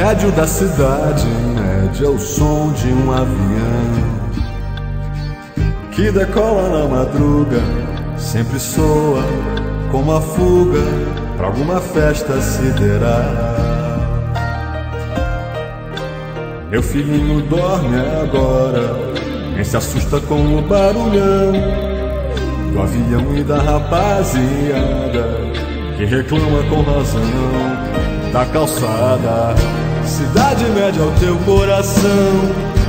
tédio da cidade média, o som de um avião que decola na madruga, sempre soa como a fuga pra alguma festa sideral. Meu filhinho dorme agora, nem se assusta com o barulhão do avião e da rapaziada que reclama com razão da calçada. Cidade média, o teu coração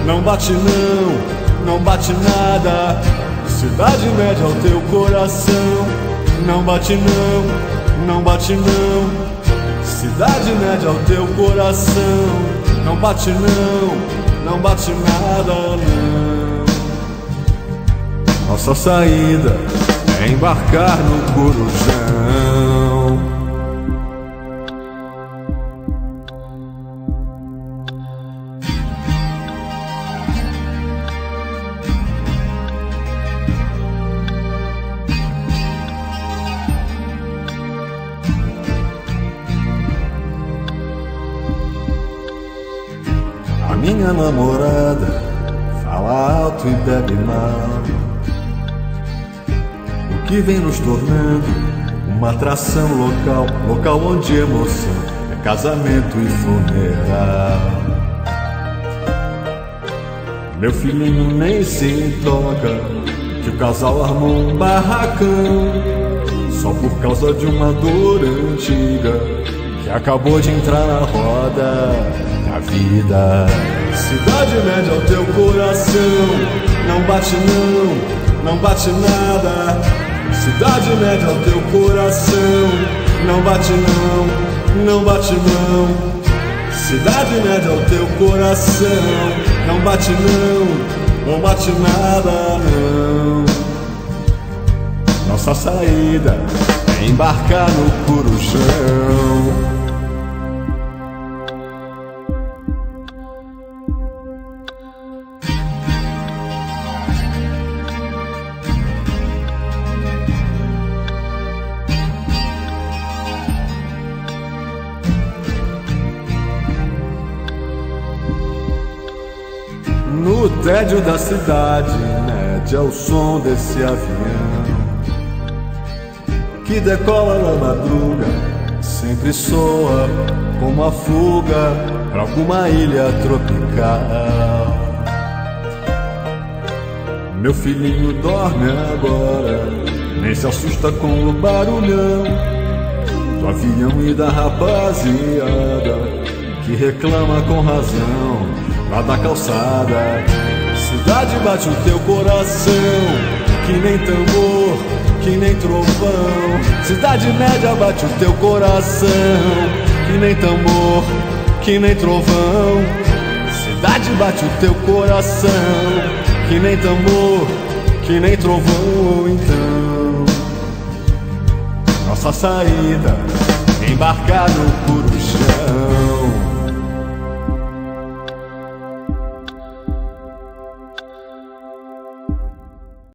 não bate não, não bate nada. Cidade média, o teu coração não bate não, não bate não. Cidade média, o teu coração não bate não, não bate nada não. Nossa saída é embarcar no Corujão. A minha namorada fala alto e bebe mal, o que vem nos tornando uma atração local, local onde emoção é casamento e funeral. Meu filhinho nem se toca que o casal armou um barracão só por causa de uma dor antiga que acabou de entrar na roda da vida. Cidade média, o teu coração não bate não, não bate nada. Cidade média, o teu coração não bate não, não bate não. Cidade média, o teu coração não bate não, não bate nada não. Nossa saída é embarcar no Corujão. No tédio da cidade média, o som desse avião que decola na madruga, sempre soa como a fuga pra alguma ilha tropical. Meu filhinho dorme agora, nem se assusta com o barulhão do avião e da rapaziada que reclama com razão lá da calçada. Cidade bate o teu coração que nem tambor, que nem trovão. Cidade média bate o teu coração que nem tambor, que nem trovão. Cidade bate o teu coração que nem tambor, que nem trovão. Então nossa saída é embarcar no Corujão.